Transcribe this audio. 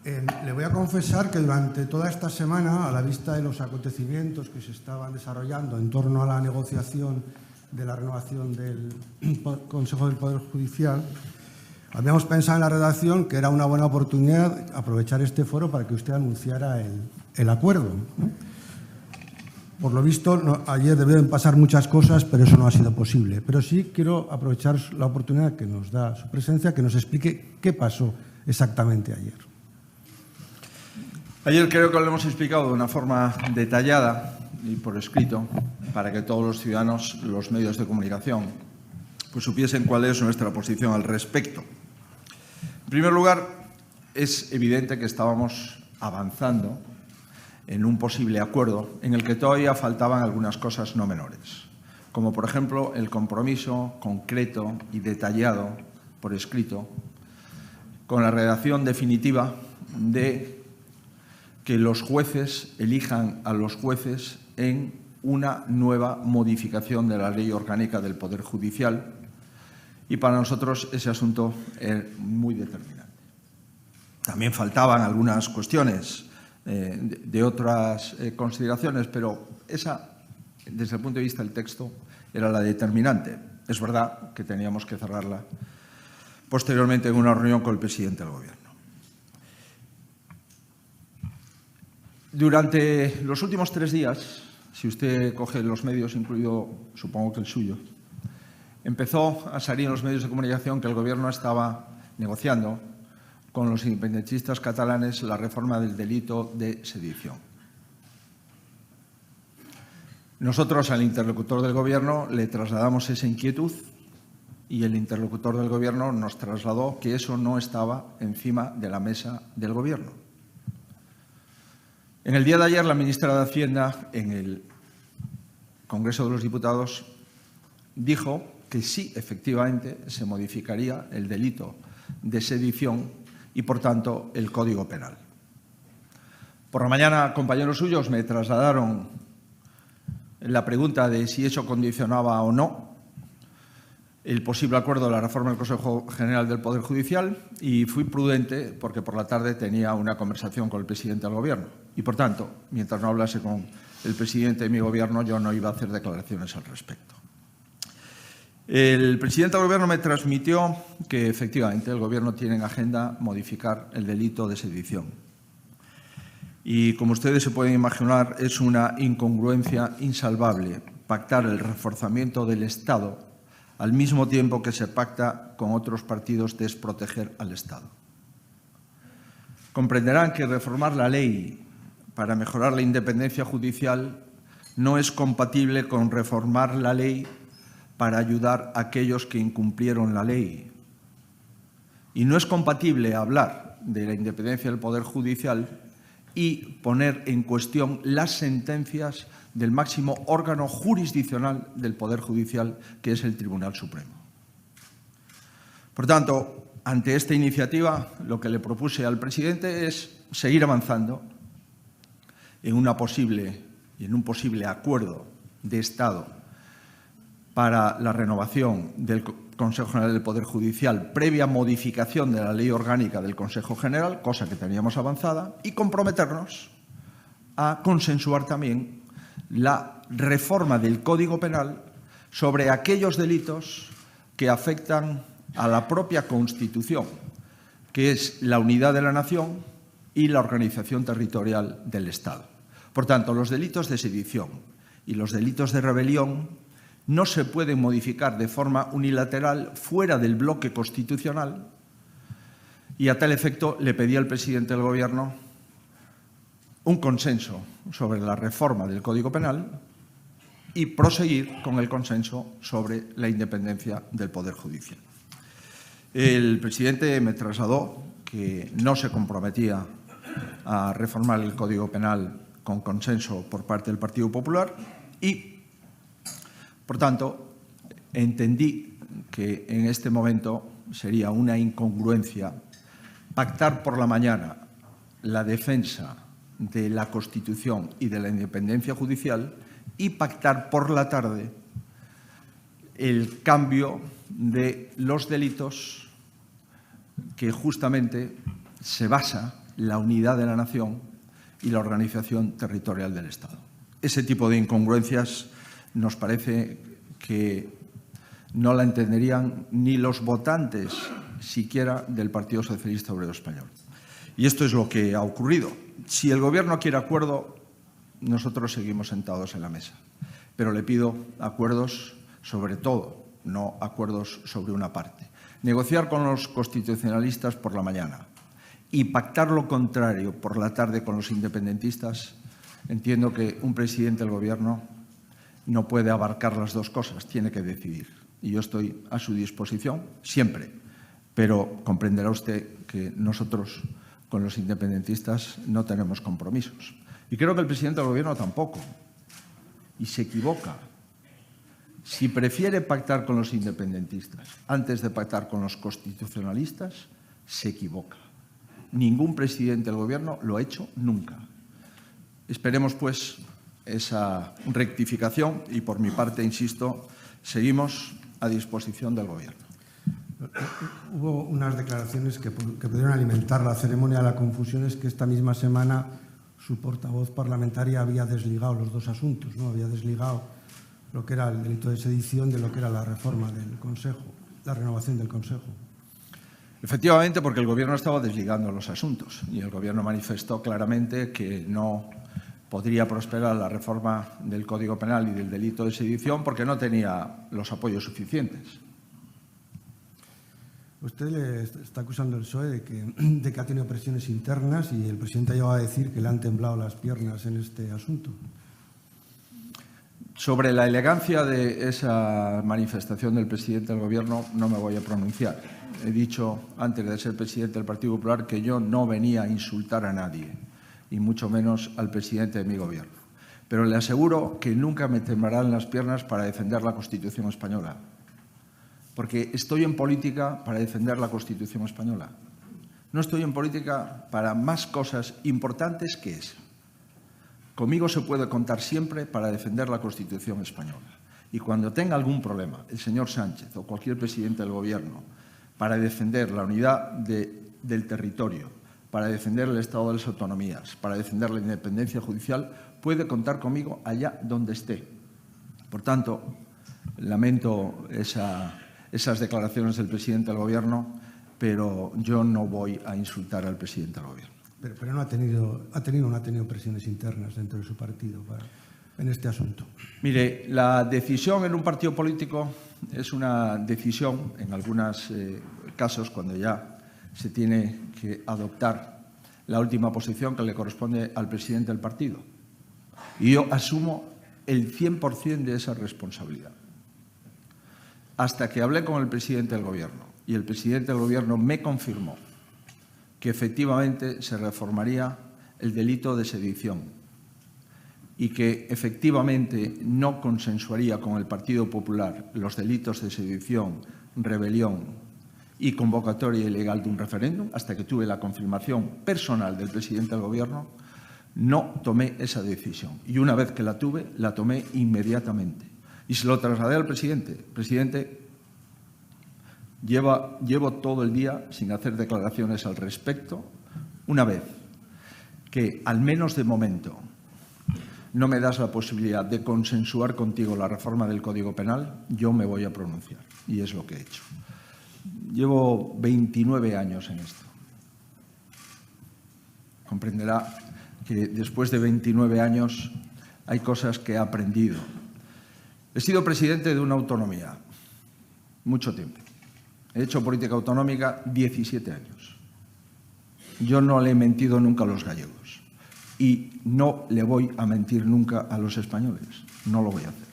Le voy a confesar que durante toda esta semana, a la vista de los acontecimientos que se estaban desarrollando en torno a la negociación de la renovación del Consejo del Poder Judicial, habíamos pensado en la redacción que era una buena oportunidad aprovechar este foro para que usted anunciara el acuerdo, ¿no? Por lo visto, ayer debieron pasar muchas cosas, pero eso no ha sido posible. Pero sí quiero aprovechar la oportunidad que nos da su presencia, que nos explique qué pasó exactamente ayer. Ayer creo que lo hemos explicado de una forma detallada y por escrito para que todos los ciudadanos, los medios de comunicación, pues supiesen cuál es nuestra posición al respecto. En primer lugar, es evidente que estábamos avanzando en un posible acuerdo en el que todavía faltaban algunas cosas no menores, como por ejemplo el compromiso concreto y detallado por escrito con la redacción definitiva de que los jueces elijan a los jueces en una nueva modificación de la Ley Orgánica del Poder Judicial, y para nosotros ese asunto es muy determinante. También faltaban algunas cuestiones de otras consideraciones, pero esa, desde el punto de vista del texto, era la determinante. Es verdad que teníamos que cerrarla posteriormente en una reunión con el presidente del Gobierno. Durante los últimos 3 días, si usted coge los medios, incluido supongo que el suyo, empezó a salir en los medios de comunicación que el Gobierno estaba negociando con los independentistas catalanes la reforma del delito de sedición. Nosotros al interlocutor del Gobierno le trasladamos esa inquietud y el interlocutor del Gobierno nos trasladó que eso no estaba encima de la mesa del Gobierno. En el día de ayer, la ministra de Hacienda, en el Congreso de los Diputados, dijo que sí, efectivamente, se modificaría el delito de sedición y, por tanto, el Código Penal. Por la mañana, compañeros suyos me trasladaron la pregunta de si eso condicionaba o no el posible acuerdo de la reforma del Consejo General del Poder Judicial, y fui prudente porque por la tarde tenía una conversación con el presidente del Gobierno y, por tanto, mientras no hablase con el presidente de mi Gobierno, yo no iba a hacer declaraciones al respecto. El presidente del Gobierno me transmitió que, efectivamente, el Gobierno tiene en agenda modificar el delito de sedición. Y, como ustedes se pueden imaginar, es una incongruencia insalvable pactar el reforzamiento del Estado al mismo tiempo que se pacta con otros partidos desproteger al Estado. Comprenderán que reformar la ley para mejorar la independencia judicial no es compatible con reformar la ley para ayudar a aquellos que incumplieron la ley. Y no es compatible hablar de la independencia del Poder Judicial y poner en cuestión las sentencias del máximo órgano jurisdiccional del Poder Judicial, que es el Tribunal Supremo. Por tanto, ante esta iniciativa, lo que le propuse al presidente es seguir avanzando en un posible acuerdo de Estado para la renovación del Consejo General del Poder Judicial previa modificación de la Ley Orgánica del Consejo General, cosa que teníamos avanzada, y comprometernos a consensuar también la reforma del Código Penal sobre aquellos delitos que afectan a la propia Constitución, que es la unidad de la nación y la organización territorial del Estado. Por tanto, los delitos de sedición y los delitos de rebelión no se pueden modificar de forma unilateral fuera del bloque constitucional, y a tal efecto le pedí al presidente del Gobierno un consenso sobre la reforma del Código Penal y proseguir con el consenso sobre la independencia del Poder Judicial. El presidente me trasladó que no se comprometía a reformar el Código Penal con consenso por parte del Partido Popular y, por tanto, entendí que en este momento sería una incongruencia pactar por la mañana la defensa de la Constitución y de la independencia judicial y pactar por la tarde el cambio de los delitos que justamente se basa la unidad de la nación y la organización territorial del Estado. Ese tipo de incongruencias nos parece que no la entenderían ni los votantes siquiera del Partido Socialista Obrero Español. Y esto es lo que ha ocurrido. Si el Gobierno quiere acuerdo, nosotros seguimos sentados en la mesa. Pero le pido acuerdos sobre todo, no acuerdos sobre una parte. Negociar con los constitucionalistas por la mañana y pactar lo contrario por la tarde con los independentistas, entiendo que un presidente del Gobierno no puede abarcar las dos cosas, tiene que decidir. Y yo estoy a su disposición siempre, pero comprenderá usted que nosotros con los independentistas no tenemos compromisos. Y creo que el presidente del Gobierno tampoco. Y se equivoca. Si prefiere pactar con los independentistas antes de pactar con los constitucionalistas, se equivoca. Ningún presidente del Gobierno lo ha hecho nunca. Esperemos, pues, esa rectificación y, por mi parte, insisto, seguimos a disposición del Gobierno. Hubo unas declaraciones que pudieron alimentar la ceremonia. La confusión es que esta misma semana su portavoz parlamentaria había desligado los dos asuntos, ¿no? Había desligado lo que era el delito de sedición de lo que era la reforma del Consejo, la renovación del Consejo. Efectivamente, porque el Gobierno estaba desligando los asuntos y el Gobierno manifestó claramente que no podría prosperar la reforma del Código Penal y del delito de sedición porque no tenía los apoyos suficientes. Usted le está acusando al PSOE de que ha tenido presiones internas y el presidente ha llegado a decir que le han temblado las piernas en este asunto. Sobre la elegancia de esa manifestación del presidente del Gobierno no me voy a pronunciar. He dicho antes de ser presidente del Partido Popular que yo no venía a insultar a nadie, y mucho menos al presidente de mi Gobierno. Pero le aseguro que nunca me temblarán las piernas para defender la Constitución española. Porque estoy en política para defender la Constitución española. No estoy en política para más cosas importantes que esa. Conmigo se puede contar siempre para defender la Constitución española. Y cuando tenga algún problema, el señor Sánchez o cualquier presidente del Gobierno, para defender la unidad del territorio, para defender el Estado de las Autonomías, para defender la independencia judicial, puede contar conmigo allá donde esté. Por tanto, lamento esas declaraciones del presidente del Gobierno, pero yo no voy a insultar al presidente del Gobierno. Pero no ha tenido presiones internas dentro de su partido en este asunto. Mire, la decisión en un partido político es una decisión, en algunos casos, cuando ya se tiene que adoptar la última posición que le corresponde al presidente del partido. Y yo asumo el 100% de esa responsabilidad. Hasta que hablé con el presidente del Gobierno y el presidente del Gobierno me confirmó que efectivamente se reformaría el delito de sedición y que efectivamente no consensuaría con el Partido Popular los delitos de sedición, rebelión y convocatoria ilegal de un referéndum, hasta que tuve la confirmación personal del presidente del Gobierno, no tomé esa decisión. Y una vez que la tuve, la tomé inmediatamente. Y se lo trasladé al presidente. Presidente, llevo todo el día sin hacer declaraciones al respecto. Una vez que, al menos de momento, no me das la posibilidad de consensuar contigo la reforma del Código Penal, yo me voy a pronunciar. Y es lo que he hecho. Llevo 29 años en esto. Comprenderá que después de 29 años hay cosas que he aprendido. He sido presidente de una autonomía mucho tiempo. He hecho política autonómica 17 años. Yo no le he mentido nunca a los gallegos y no le voy a mentir nunca a los españoles. No lo voy a hacer.